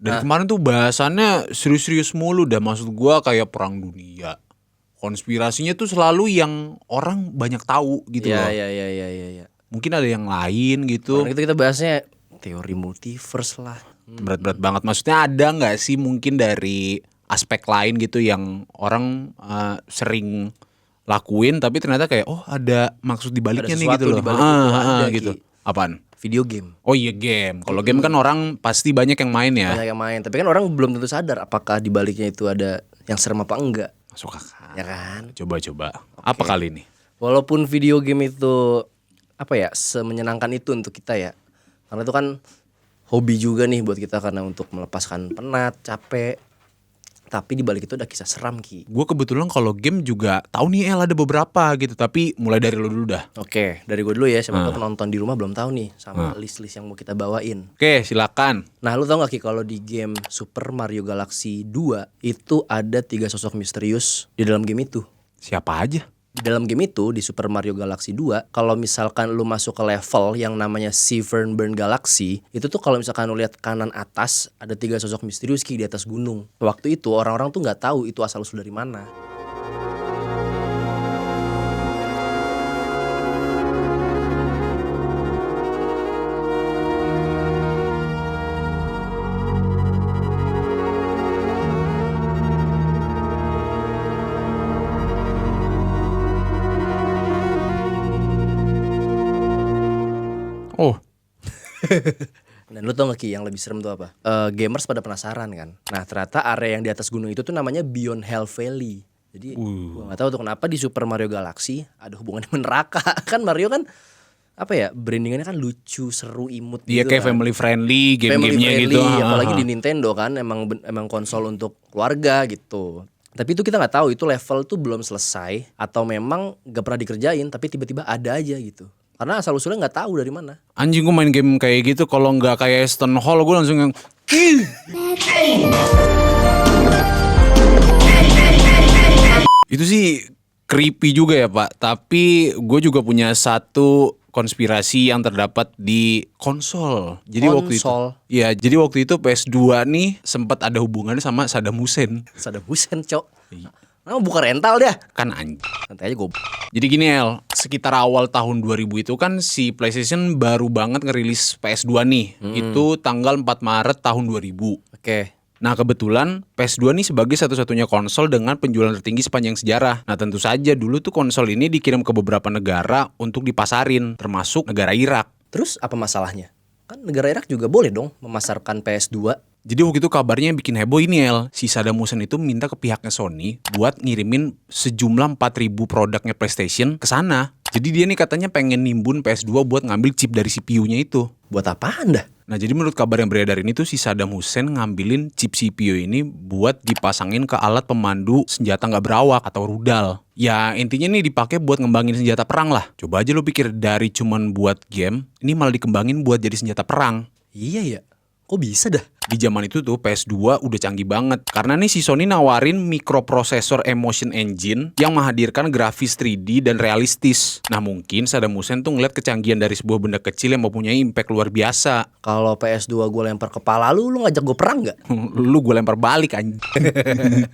Dari kemarin tuh bahasannya serius-serius mulu dah. Maksud gua kayak perang dunia. Konspirasinya tuh selalu yang orang banyak tahu gitu loh. Iya. Mungkin ada yang lain gitu. Orang itu kita bahasnya teori multiverse lah. Berat-berat banget. Maksudnya ada nggak sih mungkin dari aspek lain gitu yang orang sering lakuin tapi ternyata kayak ada maksud dibaliknya nih gitu sesuatu loh. dibalik itu ada, Gitu. Ki. Apaan? Video game. Oh iya game. Kalau game kan orang pasti banyak yang main ya. Banyak yang main, tapi kan orang belum tentu sadar apakah dibaliknya itu ada yang serem apa enggak. Masuk akal. Ya kan? Coba-coba. Apa kali ini? Walaupun video game itu semenyenangkan itu untuk kita ya. Karena itu kan hobi juga nih buat kita karena untuk melepaskan penat, capek. Tapi di balik itu ada kisah seram, Ki. Gue kebetulan kalau game juga tahu nih ada beberapa gitu. Tapi mulai dari lo dulu dah. Oke, dari gue dulu ya. Siapa tahu penonton di rumah belum tahu nih sama list-list yang mau kita bawain. Oke, silakan. Nah, lu tau gak, Ki, kalau di game Super Mario Galaxy 2 itu ada 3 sosok misterius di dalam game itu. Siapa aja? Di dalam game itu, di Super Mario Galaxy 2, kalau misalkan lu masuk ke level yang namanya Severnburn Galaxy, itu tuh kalau misalkan lu lihat kanan atas, ada 3 sosok misterius, Ki, di atas gunung. Waktu itu orang-orang tuh gak tahu itu asal-usul dari mana. Oh, Dan lu tau gak, Ki, yang lebih serem tuh apa? Gamers pada penasaran kan. Nah, ternyata area yang di atas gunung itu tuh namanya Beyond Hell Valley. Jadi gua gak tahu tuh kenapa di Super Mario Galaxy ada hubungannya sama neraka. Kan Mario kan brandingannya kan lucu, seru, imut dia gitu kayak kan. family friendly, Family game-gamenya friendly, gitu. apalagi di Nintendo kan emang konsol untuk keluarga gitu. Tapi itu kita nggak tahu itu level tuh belum selesai atau memang gak pernah dikerjain tapi tiba-tiba ada aja gitu. Karena asal usulnya nggak tahu dari mana. Anjing gue main game kayak gitu kalau nggak kayak Stone Hall gue langsung yang itu sih creepy juga ya Pak. Tapi gue juga punya satu konspirasi yang terdapat di konsol. Jadi waktu itu, Konsol? ya jadi waktu itu PS2 nih sempat ada hubungannya sama Saddam Hussein. Saddam Hussein, Cok. Nah, buka rental dah. Kan anjing. Nanti aja gue. Jadi gini El, sekitar awal tahun 2000 itu kan si PlayStation baru banget ngerilis PS2 nih. Itu tanggal 4 Maret tahun 2000. Oke. Nah kebetulan PS2 nih sebagai satu-satunya konsol dengan penjualan tertinggi sepanjang sejarah. Nah tentu saja dulu tuh konsol ini dikirim ke beberapa negara untuk dipasarin, termasuk negara Irak. Terus apa masalahnya? Kan negara Irak juga boleh dong memasarkan PS2. Jadi waktu itu kabarnya yang bikin heboh ini El, si Saddam Hussein itu minta ke pihaknya Sony buat ngirimin sejumlah 4.000 produknya PlayStation ke sana. Jadi dia nih katanya pengen nimbun PS2 buat ngambil chip dari CPU-nya itu. Buat apaan dah? Nah jadi menurut kabar yang beredar ini tuh si Saddam Hussein ngambilin chip CPU ini buat dipasangin ke alat pemandu senjata nggak berawak atau rudal. Ya intinya nih dipakai buat ngembangin senjata perang lah. Coba aja lo pikir dari cuman buat game, ini malah dikembangin buat jadi senjata perang. Iya ya. Kok bisa dah? Di zaman itu tuh PS2 udah canggih banget. Karena nih si Sony nawarin mikroprosesor Emotion Engine yang menghadirkan grafis 3D dan realistis. Nah mungkin Saddam Hussein tuh ngeliat kecanggihan dari sebuah benda kecil yang mempunyai impact luar biasa. Kalau PS2 gue lempar kepala lu ngajak gue perang gak? Lu gue lempar balik anjing.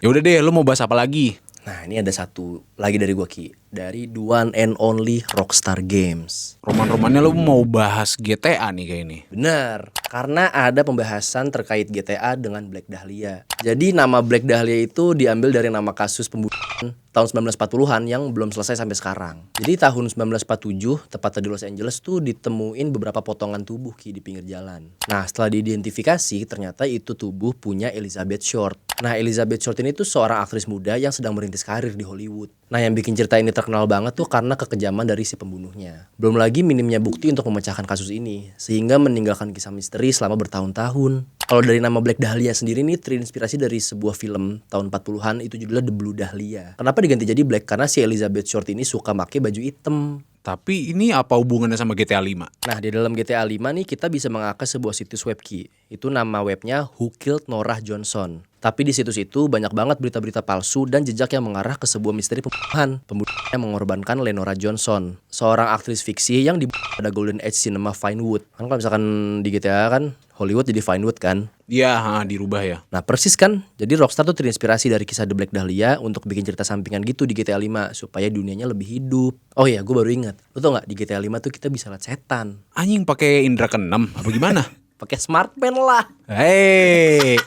Ya udah deh, lu mau bahas apa lagi? Nah ini ada satu lagi dari gue, Ki. Dari the one and only Rockstar Games. Roman-romannya lu mau bahas GTA nih kayak ini. Bener, karena ada pembahasan terkait GTA dengan Black Dahlia. Jadi nama Black Dahlia itu diambil dari nama kasus pembunuhan tahun 1940-an yang belum selesai sampai sekarang. Jadi tahun 1947, tepatnya di Los Angeles tuh ditemuin beberapa potongan tubuh, Ki, di pinggir jalan. Nah setelah diidentifikasi, ternyata itu tubuh punya Elizabeth Short. Nah Elizabeth Short ini tuh seorang aktris muda yang sedang merintis karir di Hollywood. Nah yang bikin cerita ini terkenal banget tuh karena kekejaman dari si pembunuhnya. Belum lagi minimnya bukti untuk memecahkan kasus ini, sehingga meninggalkan kisah misteri selama bertahun-tahun. Kalau dari nama Black Dahlia sendiri nih terinspirasi dari sebuah film tahun 40-an, itu judulnya The Blue Dahlia. Kenapa diganti jadi Black? Karena si Elizabeth Short ini suka pakai baju hitam. Tapi ini apa hubungannya sama GTA 5? Nah di dalam GTA 5 nih kita bisa mengakses sebuah situs web, Ki. Itu nama webnya Who Killed Norah Johnson. Tapi di situs itu banyak banget berita-berita palsu dan jejak yang mengarah ke sebuah misteri pembunuhan. Pembunuh yang mengorbankan Lenora Johnson, seorang aktris fiksi yang dibunuh pada Golden Age Cinema Vinewood. Kan kalau misalkan di GTA kan Hollywood jadi Vinewood kan. Iya, dirubah ya. Nah persis kan, jadi Rockstar tuh terinspirasi dari kisah The Black Dahlia untuk bikin cerita sampingan gitu di GTA 5 supaya dunianya lebih hidup. Oh iya, gue baru ingat. Lo tau gak di GTA 5 tuh kita bisa lihat setan. Anjing pakai indra keenam apa gimana? Pakai smartpen lah. Hei.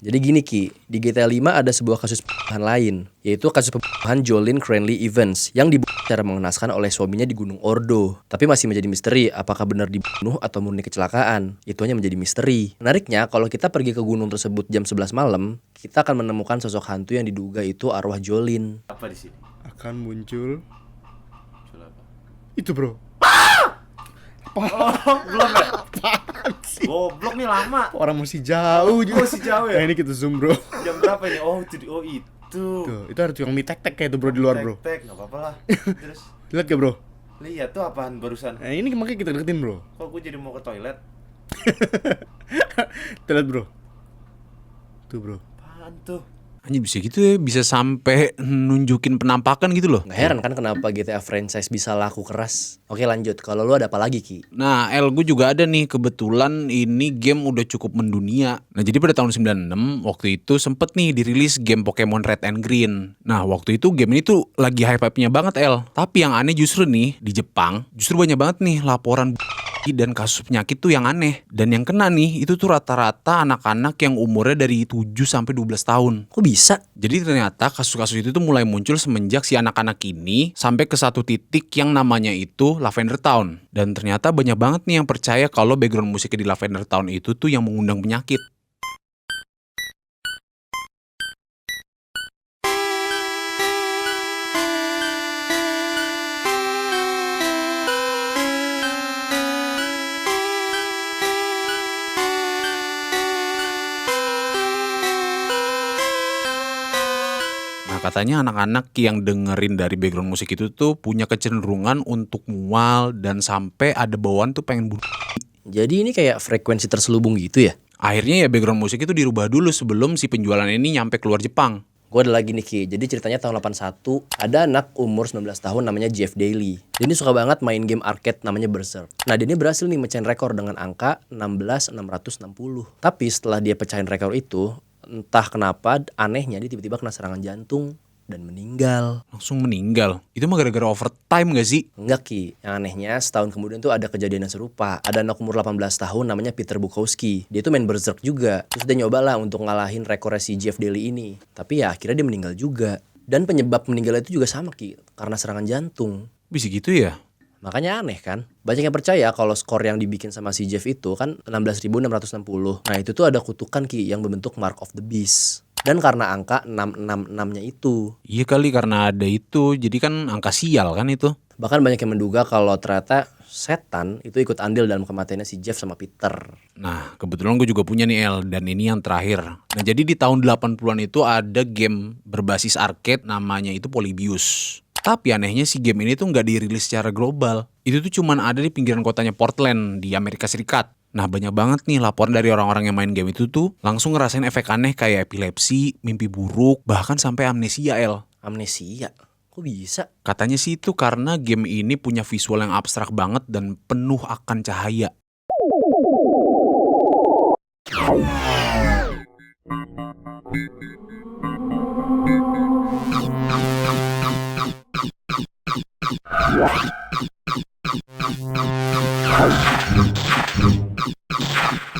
Jadi gini Ki, di GTA 5 ada sebuah kasus pembunuhan lain, yaitu kasus pembunuhan Jolene Cranley Evans yang dibunuh secara mengenaskan oleh suaminya di Gunung Ordo. Tapi masih menjadi misteri apakah benar dibunuh atau murni kecelakaan. Itu hanya menjadi misteri. Menariknya, kalau kita pergi ke gunung tersebut jam 11 malam, kita akan menemukan sosok hantu yang diduga itu arwah Jolene. Apa di sini? Akan muncul Muncul apa? itu bro. Oh, belum ya? Goblok nih lama. Orang masih jauh juga. Masih jauh ya? Nah ini kita zoom bro. Jam berapa ini? Oh, itu. Tuh, itu ada tukang mie tek-tek kayak itu bro di luar bro. Tek, enggak apa-apa lah. Terus Lihat gak bro? lihat tuh apaan barusan. Nah ini makanya kita deketin bro. Kok gue jadi mau ke toilet? Kita lihat bro. Tuh bro. Apaan tuh? Anjing bisa gitu ya, bisa sampai nunjukin penampakan gitu loh. Nggak heran kan kenapa GTA franchise bisa laku keras. Oke lanjut, kalau lu ada apa lagi Ki? Nah, gue juga ada nih, kebetulan ini game udah cukup mendunia. Nah, jadi pada tahun 96 waktu itu sempet nih dirilis game Pokemon Red and Green. Nah, waktu itu game ini tuh lagi hype-hype-nya banget Tapi yang aneh justru nih, di Jepang justru banyak banget nih laporan dan kasus penyakit tuh yang aneh. Dan yang kena nih itu tuh rata-rata anak-anak yang umurnya dari 7 sampai 12 tahun. Kok bisa? Jadi ternyata kasus-kasus itu tuh mulai muncul semenjak si anak-anak ini sampai ke satu titik yang namanya itu Lavender Town. Dan ternyata banyak banget nih yang percaya kalau background musiknya di Lavender Town itu tuh yang mengundang penyakit. Katanya anak-anak yang dengerin dari background musik itu tuh punya kecenderungan untuk mual dan sampai ada bawaan tuh pengen bunuh. Jadi ini kayak frekuensi terselubung gitu ya? Akhirnya ya background musik itu dirubah dulu sebelum si penjualan ini nyampe keluar Jepang. Gue ada lagi nih Ki, jadi ceritanya tahun 81 ada anak umur 19 tahun namanya Jeff Daly. Dia ini suka banget main game arcade namanya Berserk. Nah dia ini berhasil nih mecahin rekor dengan angka 16660. Tapi setelah dia pecahin rekor itu, entah kenapa anehnya dia tiba-tiba kena serangan jantung dan meninggal. Langsung meninggal? Itu mah gara-gara overtime gak sih? Enggak Ki, yang anehnya setahun kemudian tuh ada kejadian yang serupa. Ada anak umur 18 tahun namanya Peter Bukowski. Dia tuh main Berserk juga. Terus dia nyoba lah untuk ngalahin rekornya si Jeff Daly ini. Tapi ya akhirnya dia meninggal juga. Dan penyebab meninggalnya itu juga sama Ki, karena serangan jantung. Bisa gitu ya? Makanya aneh kan? Banyak yang percaya kalau skor yang dibikin sama si Jeff itu kan 16.660. Nah itu tuh ada kutukan Ki yang berbentuk Mark of the Beast. Dan karena angka 666-nya itu. Iya kali karena ada itu, jadi kan angka sial kan itu. Bahkan banyak yang menduga kalau ternyata setan itu ikut andil dalam kematiannya si Jeff sama Peter. Nah kebetulan gue juga punya nih dan ini yang terakhir. Nah jadi di tahun 80-an itu ada game berbasis arcade namanya itu Polybius. Tapi anehnya si game ini tuh nggak dirilis secara global. Itu tuh cuman ada di pinggiran kotanya Portland di Amerika Serikat. Nah banyak banget nih laporan dari orang-orang yang main game itu tuh langsung ngerasain efek aneh kayak epilepsi, mimpi buruk, bahkan sampai amnesia Amnesia? Kok bisa? Katanya sih itu karena game ini punya visual yang abstrak banget dan penuh akan cahaya.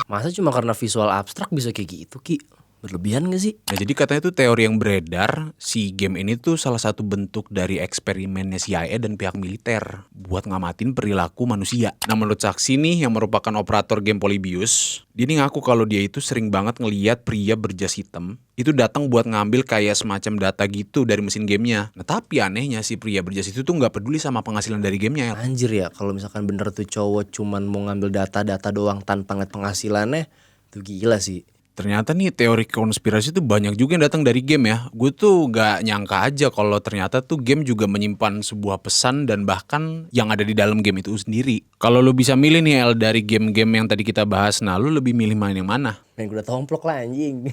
Masa cuma karena visual abstrak bisa kayak gitu Ki? Berlebihan gak sih? Nah jadi katanya tuh teori yang beredar, si game ini tuh salah satu bentuk dari eksperimennya CIA dan pihak militer buat ngamatin perilaku manusia. Nah menurut saksi nih yang merupakan operator game Polybius, dia nih ngaku kalau dia itu sering banget ngeliat pria berjas hitam itu datang buat ngambil kayak semacam data gitu dari mesin gamenya. Nah tapi anehnya si pria berjas itu tuh nggak peduli sama penghasilan dari gamenya. Anjir ya, kalau misalkan bener tuh cowok cuman mau ngambil data-data doang tanpa ngeliat penghasilannya, tuh gila sih. Ternyata nih teori konspirasi tuh banyak juga yang datang dari game ya. Gue tuh gak nyangka aja kalau ternyata tuh game juga menyimpan sebuah pesan dan bahkan yang ada di dalam game itu sendiri. Kalau lo bisa milih nih dari game-game yang tadi kita bahas, nah lo lebih milih main yang mana? Main kuda tomplok lah anjing.